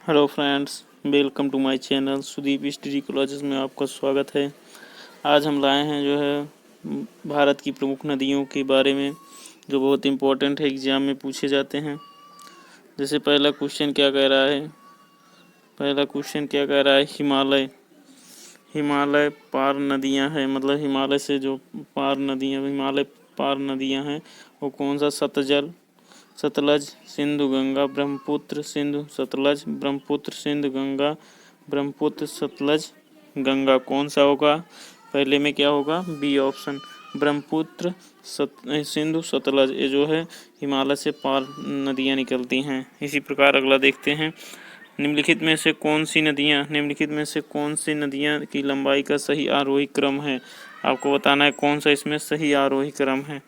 Hello friends, welcome to my channel Sudeep history colleges में आपका स्वागत है। आज हम लाए हैं भारत की प्रमुख नदियों के बारे में, जो बहुत इम्पोर्टेंट है, एग्जाम में पूछे जाते हैं। जैसे पहला क्वेश्चन क्या कह रहा है? हिमालय हिमालय पार नदियां हैं, मतलब हिमालय से जो हिमालय पार नदियां हैं वो कौन सा? सतलज, सिंधु, गंगा, ब्रह्मपुत्र, सिंधु, सतलज, ब्रह्मपुत्र, सिंधु, गंगा, ब्रह्मपुत्र, सतलज, गंगा। कौन सा होगा? पहले में क्या होगा? B option, Brahmaputra, Sindhu, Satluj. ये जो है हिमालय से पार नदियां निकलती हैं। इसी प्रकार अगला देखते हैं। निम्नलिखित में से कौन सी नदियां की लंबाई का सही आरोही क्रम है? आपको बताना है कौन सा इसमें सही आरोही क्रम है।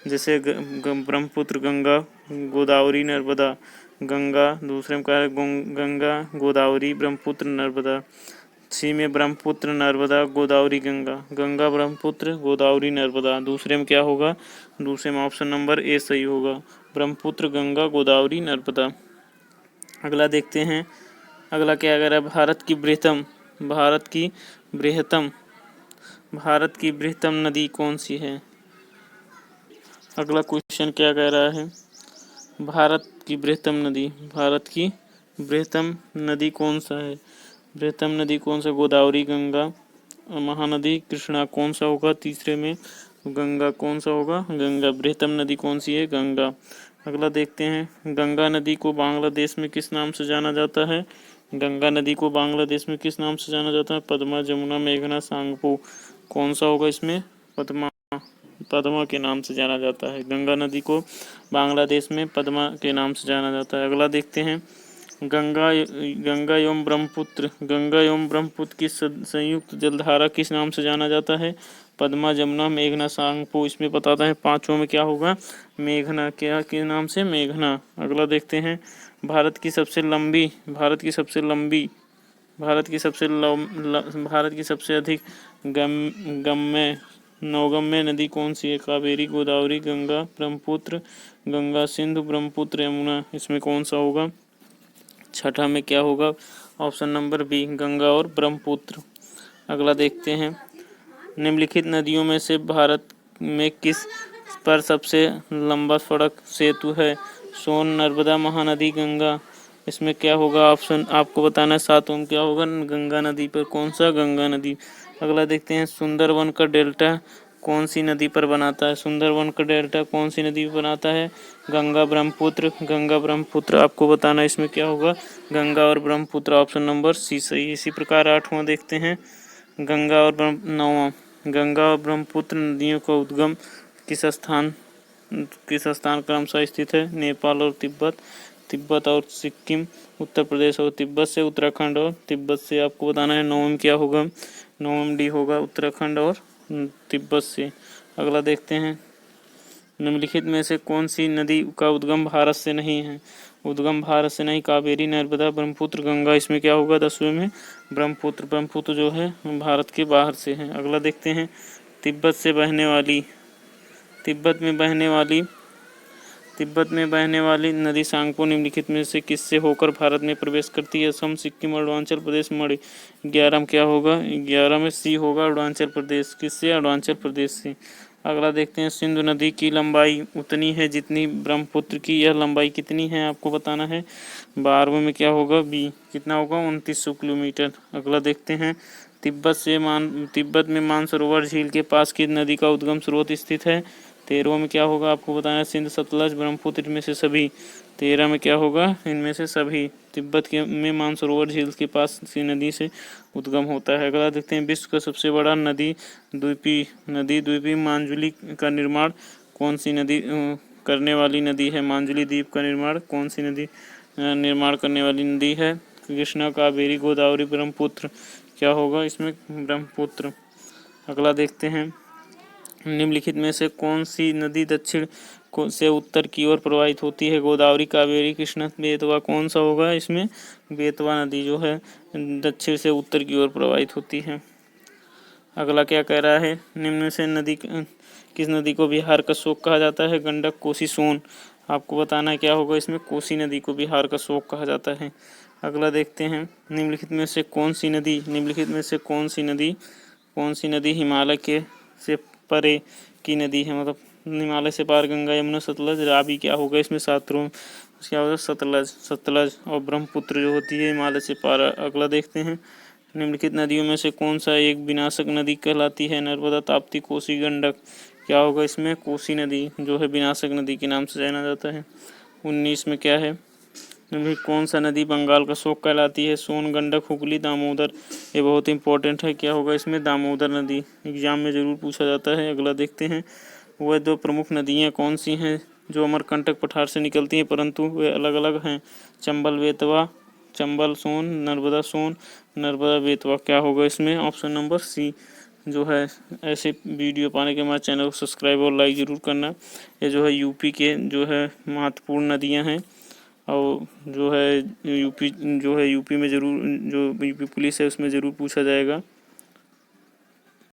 जैसे ब्रह्मपुत्र, गंगा, गोदावरी, नर्मदा। गंगा दूसरे में क्या है? गंगा, गोदावरी, ब्रह्मपुत्र, नर्मदा। सी में ब्रह्मपुत्र, नर्मदा, गोदावरी, गंगा। गंगा, ब्रह्मपुत्र, गोदावरी, नर्मदा। दूसरे में क्या होगा? दूसरे में ऑप्शन नंबर ए सही होगा, ब्रह्मपुत्र, गंगा, गोदावरी, नर्मदा। अगला देखते हैं। अगला क्या कह रहा है? भारत की बृहत्तम नदी कौन सी है? अगला क्वेश्चन क्या कह रहा है? भारत की बृहत्तम नदी कौन सा है? बृहत्तम नदी कौन सा? गोदावरी, गंगा, महानदी, कृष्णा। कौन सा होगा? तीसरे में गंगा। कौन सा होगा? गंगा। बृहत्तम नदी कौन सी है? गंगा। अगला देखते हैं। गंगा नदी को बांग्लादेश में किस नाम से जाना जाता है? गंगा नदी को बांग्लादेश में किस नाम से जाना जाता है? पद्मा, जमुना, मेघना, सांगपो। कौन सा होगा इसमें? पद्मा के नाम से जाना जाता है। गंगा नदी को बांग्लादेश में पद्मा के नाम से जाना जाता है। अगला देखते हैं। गंगा एवं ब्रह्मपुत्र की संयुक्त जलधारा किस नाम से जाना जाता है? पद्मा, जमुना, मेघना, सांगपो। इसमें बताता है पांचों में क्या होगा? मेघना। क्या के नाम से? मेघना। अगला देखते हैं। भारत की सबसे अधिक नौगम्य नदी कौन सी है? कावेरी, गोदावरी, गंगा, ब्रह्मपुत्र। गंगा, सिंधु, ब्रह्मपुत्र, यमुना। इसमें कौन सा होगा? छठा में क्या होगा? ऑप्शन नंबर बी, गंगा और ब्रह्मपुत्र। अगला देखते हैं। निम्नलिखित नदियों में से भारत में किस पर सबसे लंबा सड़क सेतु है? सोन, नर्मदा, महानदी, गंगा। इसमें क्या होगा? ऑप्शन आपको बताना है। सातों में क्या होगा? गंगा नदी पर। कौन सा? गंगा नदी। अगला देखते हैं। सुंदरवन का डेल्टा कौन सी नदी पर बनाता है? सुंदरवन का डेल्टा कौन सी नदी पर बनाता है? गंगा, ब्रह्मपुत्र। आपको बताना है इसमें क्या होगा? गंगा और ब्रह्मपुत्र। ऑप्शन नंबर सी सही। इसी प्रकार आठवां देखते हैं। गंगा और ब्रह्मपुत्र नदियों का उद्गम किस स्थान क्रमशः स्थित है? नेपाल और तिब्बत और सिक्किम। उत्तर प्रदेश और तिब्बत से। उत्तराखंड और तिब्बत से। आपको बताना है नवम क्या होगा? नवम डी होगा, उत्तराखंड और तिब्बत से। अगला देखते हैं। निम्नलिखित में से कौन सी नदी का उद्गम भारत से नहीं है? कावेरी, नर्मदा, ब्रह्मपुत्र, गंगा। इसमें क्या होगा? 10वें में ब्रह्मपुत्र जो है भारत के बाहर से है। अगला देखते हैं। तिब्बत में बहने वाली नदी सांगपो निम्नलिखित में से किससे होकर भारत में प्रवेश करती है? असम, सिक्किम, अरुणाचल प्रदेश, मणि। 11 में क्या होगा? 11 में सी होगा, अरुणाचल प्रदेश। किससे? अरुणाचल प्रदेश से। अगला देखते हैं। सिंधु नदी की लंबाई उतनी है जितनी ब्रह्मपुत्र की। यह लंबाई कितनी है? आपको बताना है। 12वें में क्या होगा? बी। कितना होगा? 2900 किलोमीटर। अगला देखते हैं। तिब्बत में मानसरोवर झील के पास की नदी का उद्गम स्रोत स्थित है? 13वें में क्या होगा? आपको बताना है। सिंध, सतलज, ब्रह्मपुत्र में से सभी। 13 में क्या होगा? इनमें से सभी। तिब्बत के में मानसरोवर झील के पास की नदी से उद्गम होता है। अगला देखते हैं। विश्व का सबसे बड़ा नदी द्वीपी मांजुली का निर्माण कौन सी नदी करने वाली नदी है? मांजुली द्वीप का निर्माण कौन सी नदी निर्माण करने वाली नदी है? कृष्णा, कावेरी, गोदावरी, ब्रह्मपुत्र। क्या होगा इसमें? ब्रह्मपुत्र। अगला देखते हैं। निम्नलिखित में से कौन सी नदी दक्षिण से उत्तर की ओर प्रवाहित होती है? गोदावरी, कावेरी, कृष्णा, बेतवा। कौन सा होगा इसमें? बेतवा नदी जो है दक्षिण से उत्तर की ओर प्रवाहित होती है। अगला क्या कह रहा है? निम्न में से किस नदी को बिहार का शोक कहा जाता है? गंडक, कोसी, सोन। आपको बताना है क्या होगा इसमें? कोसी नदी को बिहार का शोक कहा जाता है। अगला देखते हैं, निम्नलिखित में से कौन सी नदी हिमालय के से परे की नदी है, मतलब हिमालय से पार गंगा, यमुना, सतलज, रावी क्या होगा इसमें सातों, क्या होगा सतलज और ब्रह्मपुत्र जो होती है हिमालय से पार। अगला देखते हैं, निम्नलिखित नदियों में से कौन सा एक विनाशक नदी कहलाती है, नर्मदा, ताप्ती, कोसी, गंडक, क्या होगा इसमें कोसी नदी जो है विनाशक नदी के नाम से जाना जाता है। 19 में क्या है, निम्नलिखित कौन सा नदी बंगाल का शोक कहलाती है, सोन, गंडक, हुगली, दामोदर, ये बहुत इंपॉर्टेंट है, क्या होगा इसमें दामोदर नदी, एग्जाम में ज़रूर पूछा जाता है। अगला देखते हैं, वह दो प्रमुख नदियाँ कौन सी हैं जो अमरकंटक पठार से निकलती हैं परंतु वे अलग अलग हैं, चंबल सोन, नर्मदा बेतवा, क्या होगा इसमें ऑप्शन नंबर सी जो है। ऐसे वीडियो पाने के हमारे चैनल को सब्सक्राइब और लाइक ज़रूर करना। ये जो है यूपी के जो है महत्वपूर्ण नदियाँ हैं और जो है यूपी में ज़रूर, जो यूपी पुलिस है उसमें ज़रूर पूछा जाएगा।